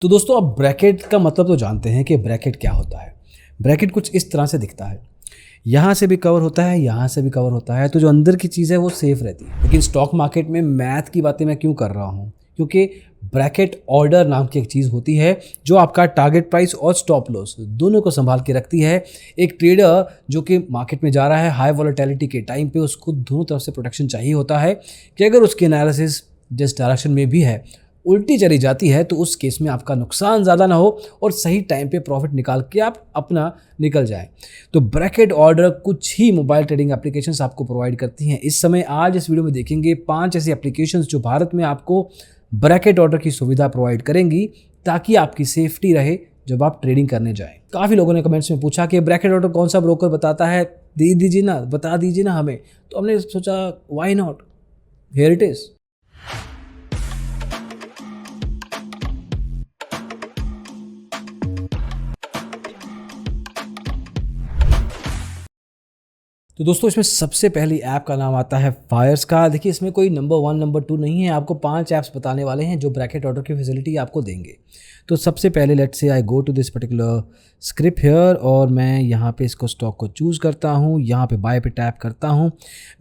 तो दोस्तों आप ब्रैकेट का मतलब तो जानते हैं कि ब्रैकेट क्या होता है। ब्रैकेट कुछ इस तरह से दिखता है, यहाँ से भी कवर होता है, यहाँ से भी कवर होता है, तो जो अंदर की चीज़ है वो सेफ रहती है। लेकिन स्टॉक मार्केट में मैथ की बातें मैं क्यों कर रहा हूँ, क्योंकि ब्रैकेट ऑर्डर नाम की एक चीज़ होती है जो आपका टारगेट प्राइस और स्टॉप लॉस दोनों को संभाल के रखती है। एक ट्रेडर जो कि मार्केट में जा रहा है हाई वॉलेटिलिटी के टाइम पे, उसको दोनों तरफ से प्रोटेक्शन चाहिए होता है कि अगर उसकी एनालिसिस जिस डायरेक्शन में भी है उल्टी चली जाती है तो उस केस में आपका नुकसान ज़्यादा ना हो और सही टाइम पे प्रॉफिट निकाल के आप अपना निकल जाए। तो ब्रैकेट ऑर्डर कुछ ही मोबाइल ट्रेडिंग एप्लीकेशंस आपको प्रोवाइड करती हैं। इस समय आज इस वीडियो में देखेंगे 5 ऐसी एप्लीकेशंस जो भारत में आपको ब्रैकेट ऑर्डर की सुविधा प्रोवाइड करेंगी ताकि आपकी सेफ्टी रहे जब आप ट्रेडिंग करने जाएं। काफ़ी लोगों ने कमेंट्स में पूछा कि ब्रैकेट ऑर्डर कौन सा ब्रोकर बताता है, दे दीजिए ना, बता दीजिए ना हमें। तो हमने सोचा why not, here it is. तो दोस्तों इसमें सबसे पहली ऐप का नाम आता है फायर्स का। देखिए इसमें कोई नंबर 1 नंबर 2 नहीं है, आपको 5 ऐप्स बताने वाले हैं जो ब्रैकेट ऑर्डर की फैसिलिटी आपको देंगे। तो सबसे पहले let's say I go to this particular script here और मैं यहाँ पे इसको स्टॉक को चूज़ करता हूँ, यहाँ पे बाय पे टैप करता हूँ।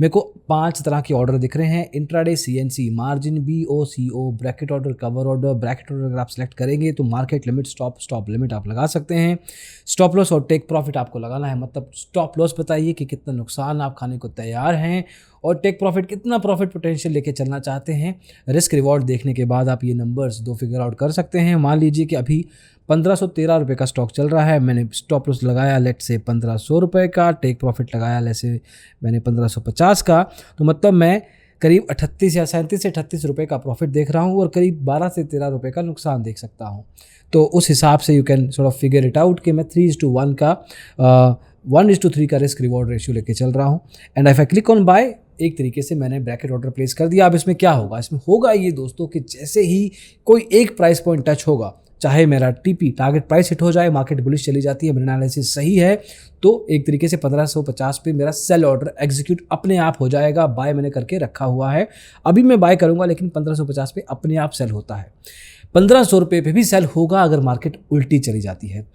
मेरे को 5 तरह के ऑर्डर दिख रहे हैं, intraday, CNC, margin, BO, CO, bracket order, cover order. Bracket order अगर आप सेलेक्ट करेंगे तो मार्केट लिमिट, स्टॉप लिमिट आप लगा सकते हैं। स्टॉप लॉस और टेक प्रॉफिट आपको लगाना है, मतलब स्टॉप लॉस बताइए कि कितना नुकसान आप खाने को तैयार हैं और टेक प्रॉफिट कितना प्रॉफिट पोटेंशियल लेके चलना चाहते हैं। रिस्क रिवॉर्ड देखने के बाद आप ये नंबर्स 2 फिगर आउट कर सकते हैं। मान लीजिए कि अभी 1513 रुपये का स्टॉक चल रहा है, मैंने स्टॉप लॉस लगाया लेट से 1500 रुपये का, टेक प्रॉफिट लगाया लेट से मैंने 1550 का, तो मतलब मैं करीब 38 या 37 से 38 रुपये का प्रॉफिट देख रहा हूँ और करीब 12 से 13 रुपये का नुकसान देख सकता हूँ। तो उस हिसाब से you can sort of figure it out कि मैं 3:1 का 1:3 का रिस्क रिवॉर्ड रेशियो लेके चल रहा हूँ। And if I click on buy, एक तरीके से मैंने ब्रैकेट ऑर्डर प्लेस कर दिया। अब इसमें क्या होगा, इसमें होगा ये दोस्तों कि जैसे ही कोई एक प्राइस पॉइंट टच होगा, चाहे मेरा TP टारगेट प्राइस हिट हो जाए, मार्केट बुलिश चली जाती है, मेरा एनालिसिस सही है, तो एक तरीके से 1550 पे मेरा सेल ऑर्डर एग्जीक्यूट अपने आप हो जाएगा। बाय मैंने करके रखा हुआ है, अभी मैं बाय करूंगा लेकिन 1550 पे अपने आप सेल होता है। 1500 रुपये पे भी सेल होगा अगर मार्केट उल्टी चली जाती है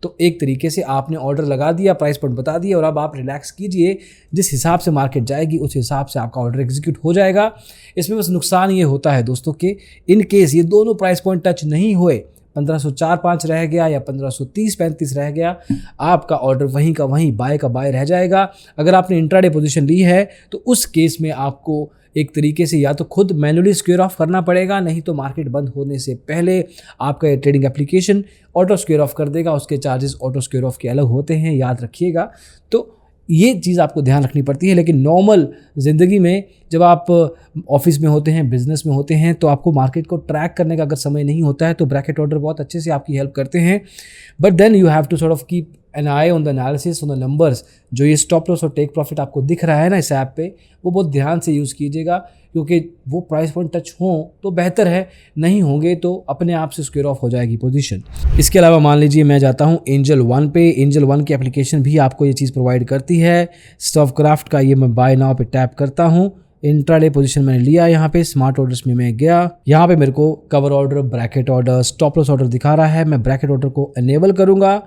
तो एक तरीके से आपने ऑर्डर लगा दिया, प्राइस पॉइंट बता दिया और अब आप रिलैक्स कीजिए, जिस हिसाब से मार्केट जाएगी उस हिसाब से आपका ऑर्डर एग्जीक्यूट हो जाएगा। इसमें बस नुकसान ये होता है दोस्तों कि इन केस ये दोनों प्राइस पॉइंट टच नहीं हुए, 1504-5 रह गया या 1530-35 रह गया, आपका ऑर्डर वहीं का वहीं बाय का बाय रह जाएगा। अगर आपने इंट्राडे पोजीशन ली है तो उस केस में आपको एक तरीके से या तो खुद मैनुअली स्क्वेयर ऑफ करना पड़ेगा, नहीं तो मार्केट बंद होने से पहले आपका trading application auto square of कर देगा। उसके चार्जेस ऑटो स्क्वेयर ऑफ के अलग होते हैं, याद रखिएगा। तो ये चीज़ आपको ध्यान रखनी पड़ती है। लेकिन नॉर्मल ज़िंदगी में जब आप ऑफिस में होते हैं, बिजनेस में होते हैं, तो आपको मार्केट को ट्रैक करने का अगर समय नहीं होता है तो ब्रैकेट ऑर्डर बहुत अच्छे से आपकी हेल्प करते हैं। But then you have to sort of keep an eye on the analysis, on the numbers. जो ये स्टॉप लॉस और टेक प्रॉफिट आपको दिख रहा है ना इस ऐप पे, वो बहुत ध्यान से यूज़ कीजिएगा, क्योंकि वो प्राइस पॉइंट टच हों तो बेहतर है, नहीं होंगे तो अपने आप से स्क्वेयर ऑफ हो जाएगी पोजीशन। इसके अलावा मान लीजिए मैं जाता हूँ एंजल वन पे। एंजल वन की एप्लीकेशन भी आपको ये चीज़ प्रोवाइड करती है। स्टॉक क्राफ्ट का ये मैं बाय नाउ पे टैप करता हूँ, इंट्राडे पोजीशन मैंने लिया, यहाँ पे स्मार्ट ऑर्डर्स में मैं गया, यहाँ पे मेरे को cover order, bracket order, stop loss order दिखा रहा है। मैं ब्रैकेट ऑर्डर को एनेबल करूँगा।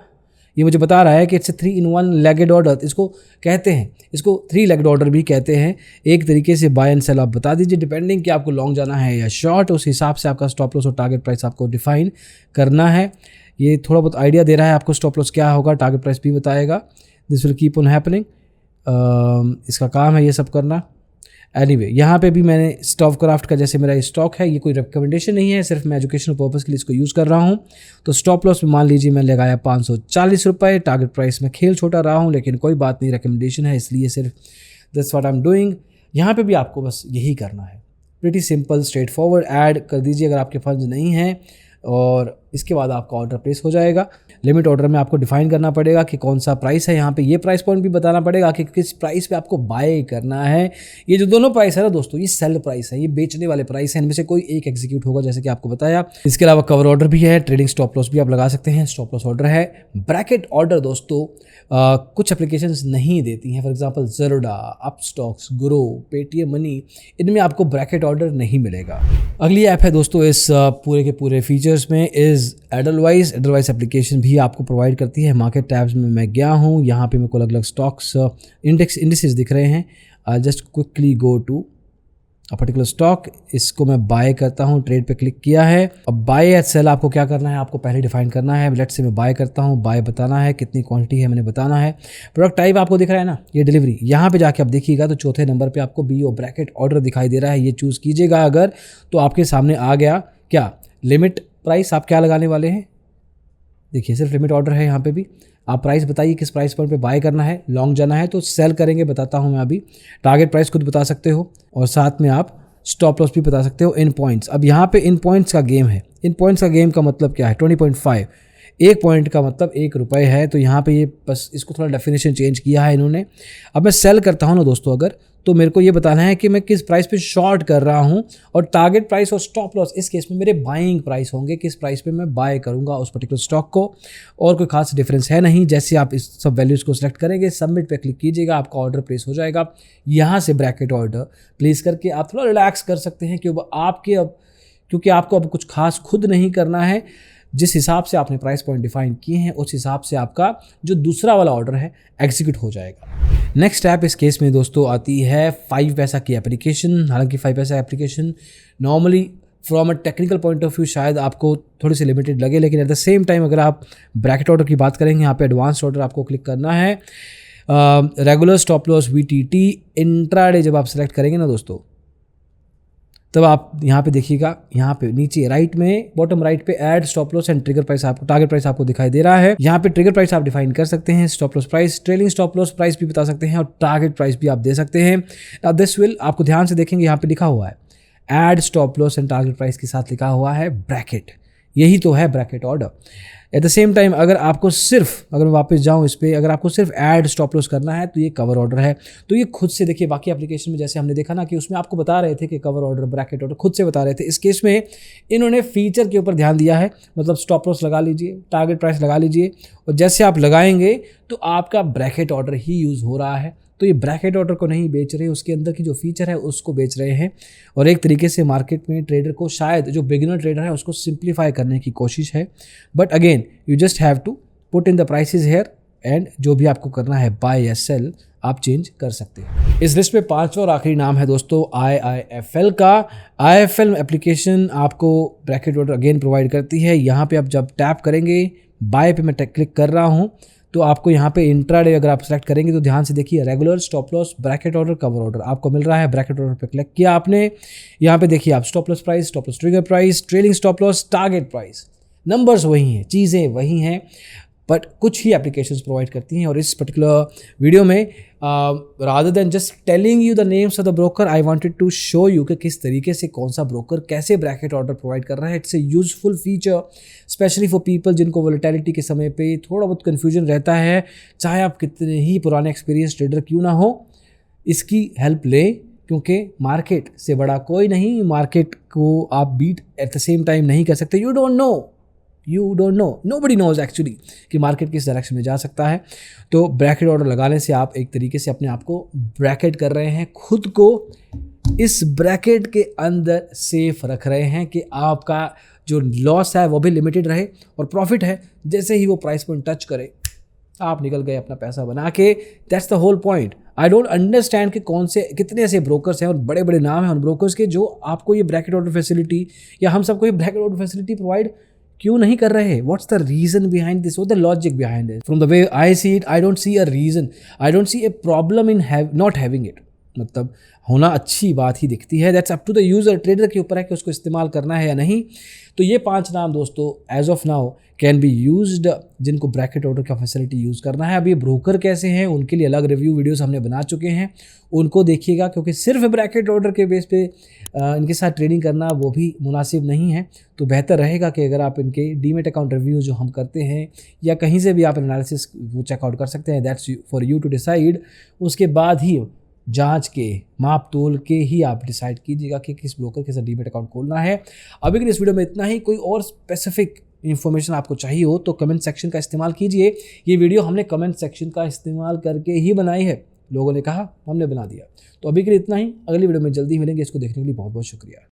ये मुझे बता रहा है कि इट्स 3-in-1 लेगेड ऑर्डर, इसको कहते हैं, इसको 3 लेगेड ऑर्डर भी कहते हैं। एक तरीके से बाय एंड सेल आप बता दीजिए, डिपेंडिंग कि आपको लॉन्ग जाना है या शॉर्ट, उस हिसाब से आपका स्टॉप लॉस और टारगेट प्राइस आपको डिफाइन करना है। ये थोड़ा बहुत आइडिया दे रहा है आपको स्टॉप लॉस क्या होगा, टारगेट प्राइस भी बताएगा। This will keep on happening, इसका काम है ये सब करना। एनीवे यहाँ पे भी मैंने स्टॉक क्राफ्ट का, जैसे मेरा स्टॉक है, ये कोई रिकमेंडेशन नहीं है, सिर्फ मैं एजुकेशनल पर्पज़ के लिए इसको यूज़ कर रहा हूँ। तो स्टॉप लॉस में मान लीजिए मैं लगाया 540 रुपये, टारगेट प्राइस में खेल छोटा रहा हूँ, लेकिन कोई बात नहीं, रिकमेंडेशन है इसलिए सिर्फ that's what I am doing. यहाँ पे भी आपको बस यही करना है, pretty simple straight forward. Add कर दीजिए अगर आपके फंड्स नहीं हैं और इसके बाद आपका ऑर्डर प्लेस हो जाएगा। लिमिट ऑर्डर में आपको डिफाइन करना पड़ेगा कि कौन सा प्राइस है, यहाँ पे ये प्राइस पॉइंट भी बताना पड़ेगा कि किस प्राइस पे आपको बाय करना है। ये जो दोनों प्राइस है ना दोस्तों, ये सेल प्राइस है, ये बेचने वाले प्राइस है, इनमें से कोई एक एग्जीक्यूट होगा जैसे कि आपको बताया। इसके अलावा कवर ऑर्डर भी है, ट्रेडिंग स्टॉप लॉस भी आप लगा सकते हैं, स्टॉप लॉस ऑर्डर है। ब्रैकेट ऑर्डर दोस्तों कुछ एप्लीकेशंस नहीं देती हैं, for example Zerodha, Upstox, Groww, Paytm money, इनमें आपको ब्रैकेट ऑर्डर नहीं मिलेगा। अगली ऐप है दोस्तों इस पूरे के पूरे फीचर्स में इज़ इज़ एडलवाइज एप्लीकेशन भी आपको प्रोवाइड करती है। मार्केट टैब्स में मैं गया हूँ, यहाँ पे मेरे को अलग अलग स्टॉक्स इंडिसेस दिख रहे हैं। Just quickly go to a particular stock, इसको मैं बाय करता हूँ, ट्रेड पे क्लिक किया है। अब बाय या सेल आपको क्या करना है, आपको पहले डिफाइन करना है। लेट्स से मैं बाय करता हूँ, बाय बताना है, कितनी क्वांटिटी है मैंने बताना है। प्रोडक्ट टाइप आपको दिख रहा है ना, ये डिलीवरी। यहाँ पे जाके आप देखिएगा तो चौथे नंबर पे आपको BO ब्रैकेट ऑर्डर दिखाई दे रहा है, ये चूज़ कीजिएगा अगर, तो आपके सामने आ गया क्या लिमिट प्राइस आप क्या लगाने वाले हैं। देखिए सिर्फ लिमिट ऑर्डर है, यहाँ पे भी आप प्राइस बताइए किस प्राइस पॉइंट पे बाय करना है। लॉन्ग जाना है तो सेल करेंगे, बताता हूँ मैं अभी। टारगेट प्राइस खुद बता सकते हो और साथ में आप स्टॉप लॉस भी बता सकते हो। इन पॉइंट्स, अब यहाँ पे इन पॉइंट्स का गेम है। इन पॉइंट्स का गेम का मतलब क्या है, 20.5, एक पॉइंट का मतलब ₹1 है। तो यहाँ पे ये बस इसको थोड़ा डेफिनेशन चेंज किया है इन्होंने। अब मैं सेल करता हूँ ना दोस्तों अगर, तो मेरे को ये बताना है कि मैं किस प्राइस पे शॉर्ट कर रहा हूँ, और टारगेट प्राइस और स्टॉप लॉस इस केस में मेरे बाइंग प्राइस होंगे, किस प्राइस पे मैं बाय करूँगा उस पर्टिकुलर स्टॉक को। और कोई खास डिफरेंस है नहीं। जैसे आप इस सब वैल्यूज़ को सिलेक्ट करेंगे, सबमिट पे क्लिक कीजिएगा, आपका ऑर्डर प्लेस हो जाएगा। यहाँ से ब्रैकेट ऑर्डर प्लेस करके आप थोड़ा रिलैक्स कर सकते हैं, क्योंकि आपको अब कुछ खास खुद नहीं करना है। जिस हिसाब से आपने प्राइस पॉइंट डिफाइन किए हैं उस हिसाब से आपका जो दूसरा वाला ऑर्डर है एग्जीक्यूट हो जाएगा। नेक्स्ट ऐप इस केस में दोस्तों आती है 5 पैसा की एप्लीकेशन। हालांकि 5 पैसा application normally from a technical point of view शायद आपको थोड़ी सी लिमिटेड लगे, लेकिन एट द सेम टाइम अगर आप ब्रैकेट ऑर्डर की बात करेंगे, यहाँ पे एडवांस ऑर्डर आपको क्लिक करना है। Regular stop loss VTT intraday जब आप सेलेक्ट करेंगे ना दोस्तों, तब आप यहाँ पे देखिएगा, यहाँ पे नीचे राइट में बॉटम राइट पे add stop loss and trigger price, आपको टारगेट प्राइस आपको दिखाई दे रहा है। यहाँ पे ट्रिगर प्राइस आप डिफाइन कर सकते हैं, stop loss price, trailing stop loss price भी बता सकते हैं, और टारगेट प्राइस भी आप दे सकते हैं। अब दिस विल, आपको ध्यान से देखेंगे यहाँ पे लिखा हुआ है add stop loss and target price के साथ लिखा हुआ है ब्रैकेट। यही तो है bracket order. Eight the same time अगर आपको सिर्फ, अगर मैं वापस जाऊं इस पर, अगर आपको सिर्फ ऐड स्टॉप लॉस करना है तो ये कवर ऑर्डर है। तो ये खुद से देखिए, बाकी एप्लीकेशन में जैसे हमने देखा ना कि उसमें आपको बता रहे थे कि कवर ऑर्डर ब्रैकेट ऑर्डर खुद से बता रहे थे, इस केस में इन्होंने फीचर के ऊपर ध्यान दिया है। मतलब स्टॉप लॉस लगा लीजिए, टारगेट प्राइस लगा लीजिए, और जैसे आप लगाएंगे तो आपका ब्रैकेट ऑर्डर ही यूज़ हो रहा है। तो ये ब्रैकेट ऑर्डर को नहीं बेच रहे, उसके अंदर की जो फीचर है उसको बेच रहे हैं। और एक तरीके से मार्केट में ट्रेडर को, शायद जो बिगिनर ट्रेडर है उसको सिंप्लीफाई करने की कोशिश है। But again you just have to put in the prices here, and जो भी आपको करना है बाय या सेल आप चेंज कर सकते हैं। इस लिस्ट में 5वां और आखिरी नाम है दोस्तों IIFL का। IIFL एप्लीकेशन आपको ब्रैकेट ऑर्डर अगेन प्रोवाइड करती है। यहाँ पे आप जब टैप करेंगे, बाय पे मैं क्लिक कर रहा हूँ, तो आपको यहाँ पे इंट्राडे अगर आप सेलेक्ट करेंगे तो ध्यान से देखिए, regular stop loss bracket order cover order आपको मिल रहा है। ब्रैकेट ऑर्डर पे क्लिक किया आपने, यहाँ पे देखिए आप stop loss price, stop loss trigger price, trailing stop loss, target price, numbers वही हैं, चीज़ें वही हैं, बट कुछ ही एप्लीकेशंस प्रोवाइड करती हैं। और इस पर्टिकुलर वीडियो में rather than just telling you the names of the broker, I wanted to show you कि किस तरीके से कौन सा ब्रोकर कैसे ब्रैकेट ऑर्डर प्रोवाइड कर रहा है। It's a useful feature specially for people जिनको वोलेटिलिटी के समय पे थोड़ा बहुत कन्फ्यूजन रहता है। चाहे आप कितने ही पुराने एक्सपीरियंस ट्रेडर क्यों ना हो, इसकी हेल्प लें, क्योंकि मार्केट से बड़ा कोई नहीं। मार्केट को आप beat at the same time नहीं कर सकते। You don't know, nobody knows actually कि मार्केट किस डायरेक्शन में जा सकता है। तो ब्रैकेट ऑर्डर लगाने से आप एक तरीके से अपने आप को ब्रैकेट कर रहे हैं, खुद को इस ब्रैकेट के अंदर सेफ रख रहे हैं कि आपका जो लॉस है वो भी लिमिटेड रहे, और प्रॉफिट है जैसे ही वो प्राइस पॉइंट टच करे आप निकल गए अपना पैसा बना के। That's the whole point. I don't understand कि कितने ऐसे ब्रोकर्स हैं और बड़े बड़े नाम हैं उन ब्रोकर्स के, जो आपको ये ब्रैकेट ऑर्डर फैसिलिटी या हम सबको ये ब्रैकेट ऑर्डर फैसिलिटी प्रोवाइड क्यों नहीं कर रहे? What's the reason behind this, what the logic behind it? From the way I see it, I don't see a reason, I don't see a problem in not having it. मतलब होना अच्छी बात ही दिखती है। That's up to the user, trader के ऊपर है कि उसको इस्तेमाल करना है या नहीं। तो ये 5 नाम दोस्तों as of now can be used, जिनको ब्रैकेट ऑर्डर का फैसिलिटी यूज़ करना है। अब ये ब्रोकर कैसे हैं उनके लिए अलग रिव्यू वीडियोस हमने बना चुके हैं, उनको देखिएगा, क्योंकि सिर्फ ब्रैकेट ऑर्डर के बेस पे इनके साथ ट्रेडिंग करना वो भी मुनासिब नहीं है। तो बेहतर रहेगा कि अगर आप इनके डीमेट अकाउंट रिव्यू जो हम करते हैं या कहीं से भी आप एनालिसिस वो चेकआउट कर सकते हैं। That's for you to decide. उसके बाद ही जांच के माप तोल के ही आप डिसाइड कीजिएगा कि किस ब्रोकर के साथ डीमेट अकाउंट खोलना है। अभी के इस वीडियो में इतना ही। कोई और स्पेसिफिक इन्फॉर्मेशन आपको चाहिए हो तो कमेंट सेक्शन का इस्तेमाल कीजिए। ये वीडियो हमने कमेंट सेक्शन का इस्तेमाल करके ही बनाई है, लोगों ने कहा हमने बना दिया। तो अभी के लिए इतना ही। अगली वीडियो में जल्दी मिलेंगे। इसको देखने के लिए बहुत बहुत शुक्रिया।